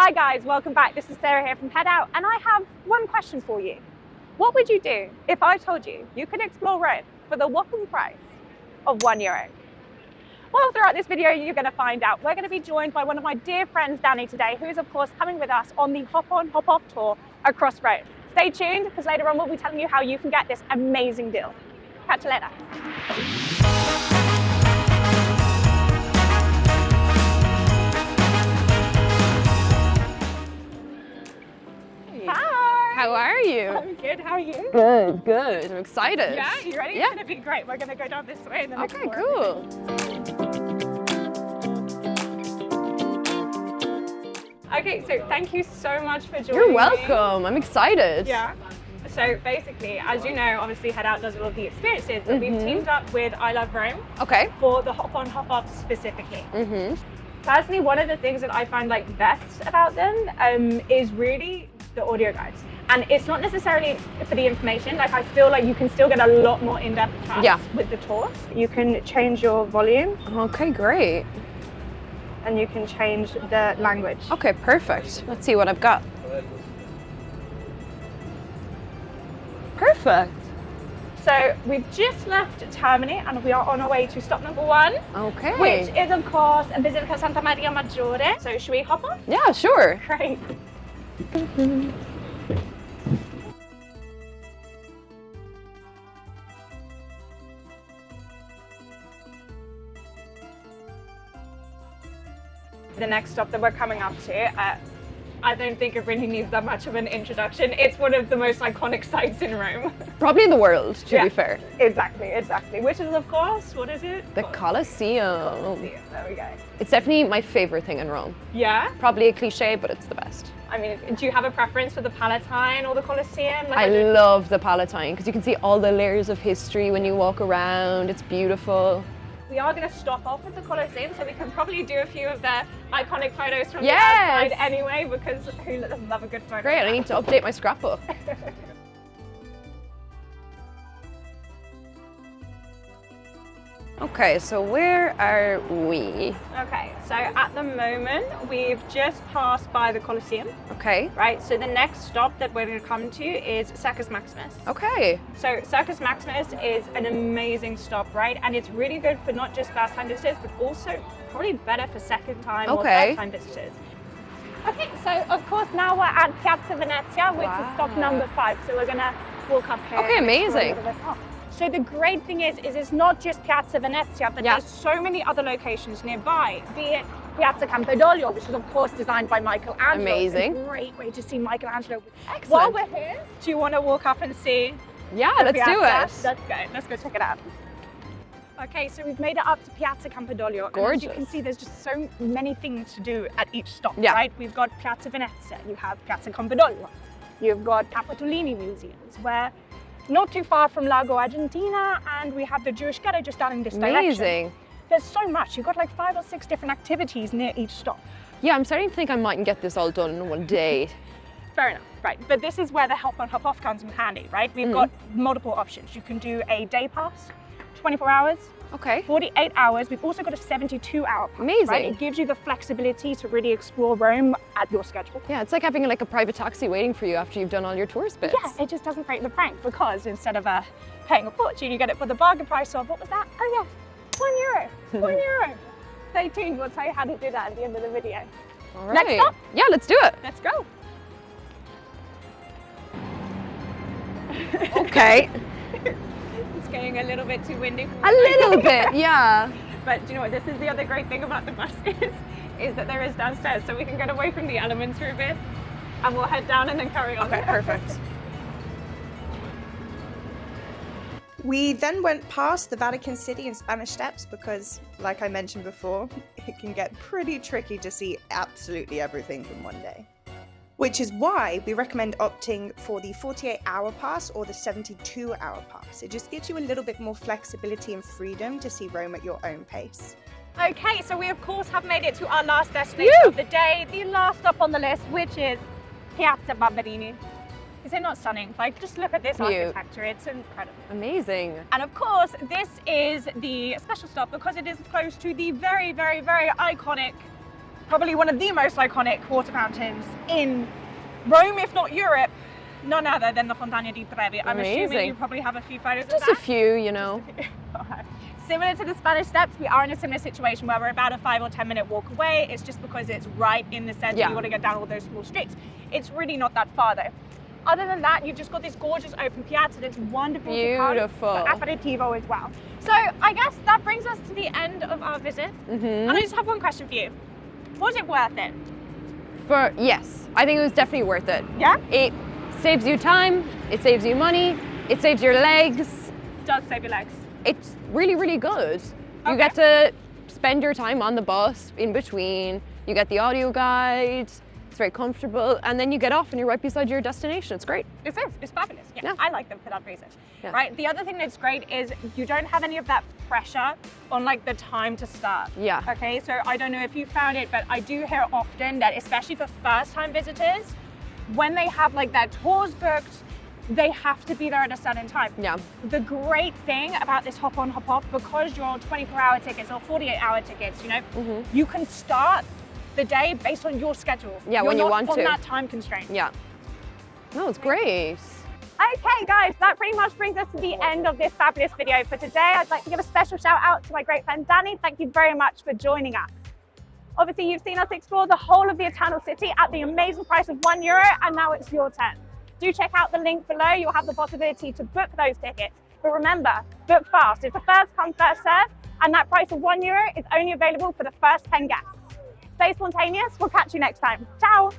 Hi guys, welcome back. This is Sarah here from Headout, and I have one question for you. What would you do if I told you you could explore Rome for the whopping price of €1? Well, throughout this video, you're going to find out. We're going to be joined by one of my dear friends, Danny, today, who is of course coming with us on the hop-on, hop-off tour across Rome. Stay tuned, because later on we'll be telling you how you can get this amazing deal. Catch you later. How are you? I'm good, how are you? Good, good. I'm excited. Yeah, you ready? Yeah. It's going to be great. We're going to go down this way and then Okay, explore cool. Okay, so thank you so much for joining You're welcome. I'm excited. Yeah. So basically, as you know, obviously Headout does all of the experiences, but we've teamed up with iloverome for the hop-on, hop-off specifically. Personally, one of the things that I find like best about them is really the audio guides. And it's not necessarily for the information, like I feel like you can still get a lot more in-depth chats with the tours. You can change your volume. Okay, great. And you can change the language. Okay, perfect. Let's see what I've got. Perfect. So we've just left Termini and we are on our way to stop number 1. Okay. Which is of course a visit to Santa Maria Maggiore. So should we hop on? Yeah, sure. Great. The next stop that we're coming up to, I don't think it really needs that much of an introduction. It's one of the most iconic sites in Rome. Probably in the world, to be fair. Exactly. Which is, of course, what is it? The Colosseum. There we go. It's definitely my favorite thing in Rome. Yeah? Probably a cliche, but it's the best. I mean, do you have a preference for the Palatine or the Colosseum? I love the Palatine because you can see all the layers of history when you walk around. It's beautiful. We are going to stop off at the Colosseum, so we can probably do a few of the iconic photos from the outside anyway, because who doesn't love a good photo? Great, I need to update my scrapbook. Okay, so where are we? Okay, so at the moment, we've just passed by the Colosseum. Okay. Right, so the next stop that we're going to come to is Circus Maximus. Okay. So Circus Maximus is an amazing stop, right? And it's really good for not just first-time visitors, but also probably better for second-time or third-time visitors. Okay, so of course now we're at Piazza Venezia, which is stop number 5. So we're going to walk up here. Okay, amazing. So the great thing is it's not just Piazza Venezia, but there's so many other locations nearby, be it Piazza Campidoglio, which is of course designed by Michelangelo. Amazing. It's a great way to see Michelangelo. Excellent. While we're here, do you want to walk up and see? Yeah, let's do it. Let's go check it out. Okay, so we've made it up to Piazza Campidoglio. Gorgeous. And as you can see, there's just so many things to do at each stop, Yeah. right? We've got Piazza Venezia, you have Piazza Campidoglio, you've got Capitolini museums, where not too far from Lago Argentina, and we have the Jewish ghetto just down in this direction. Amazing. There's so much. You've got like 5 or 6 different activities near each stop. Yeah, I'm starting to think I mightn't get this all done in one day. Fair enough, right. But this is where the hop-on, hop-off comes in handy, right? We've got multiple options. You can do a day pass, 24 hours, Okay. 48 hours. We've also got a 72-hour pass. Amazing. Right? It gives you the flexibility to really explore Rome at your schedule. Yeah, it's like having like a private taxi waiting for you after you've done all your tourist bits. Yeah, it just doesn't break the prank, because instead of paying a fortune, you get it for the bargain price of, what was that? Oh yeah, €1. €1. Stay tuned, we'll tell you how to do that at the end of the video. All right. Next up? Yeah, let's do it. Let's go. Okay. It's getting a little bit too windy. A little bit, yeah. But do you know what, this is the other great thing about the bus is that there is downstairs, so we can get away from the elements for a bit, and we'll head down and then carry on. Okay, perfect. We then went past the Vatican City and Spanish Steps because, like I mentioned before, it can get pretty tricky to see absolutely everything in one day. Which is why we recommend opting for the 48-hour pass or the 72-hour pass. It just gives you a little bit more flexibility and freedom to see Rome at your own pace. Okay, so we of course have made it to our last destination of the day, the last stop on the list, which is Piazza Barberini. Is it not stunning? Like, just look at this architecture, it's incredible. Amazing. And of course, this is the special stop because it is close to the very, very, very iconic probably one of the most iconic water fountains in Rome, if not Europe, none other than the Fontana di Trevi. I'm assuming you probably have a few photos of that. Just a few, you know. Similar to the Spanish Steps, we are in a similar situation where we're about a 5 or 10 minute walk away. It's just because it's right in the center. You want to go down all those small streets. It's really not that far though. Other than that, you've just got this gorgeous open piazza that's wonderful to come for aperitivo as well. So I guess that brings us to the end of our visit. And I just have one question for you. Was it worth it? Yes, I think it was definitely worth it. Yeah? It saves you time, it saves you money, it saves your legs. It does save your legs. It's really, really good. You get to spend your time on the bus in between, you get the audio guide, it's very comfortable, and then you get off and you're right beside your destination. It's great. It's fabulous. Yeah, I like them for that reason. Yeah. Right. The other thing that's great is you don't have any of that pressure on like the time to start. Yeah. Okay. So I don't know if you found it, but I do hear often that especially for first-time visitors, when they have like their tours booked, they have to be there at a certain time. Yeah. The great thing about this hop on, hop off, because you're 24-hour tickets or 48-hour tickets, you know, you can start the day based on your schedule. Yeah, when you want to. You're not on that time constraint. Yeah. No, it's great. Okay guys, that pretty much brings us to the end of this fabulous video for today. I'd like to give a special shout out to my great friend Danny. Thank you very much for joining us. Obviously you've seen us explore the whole of the Eternal City at the amazing price of €1, and now it's your turn. Do check out the link below. You'll have the possibility to book those tickets. But remember, book fast. It's a first come, first serve, and that price of €1 is only available for the first 10 guests. Stay spontaneous. We'll catch you next time. Ciao.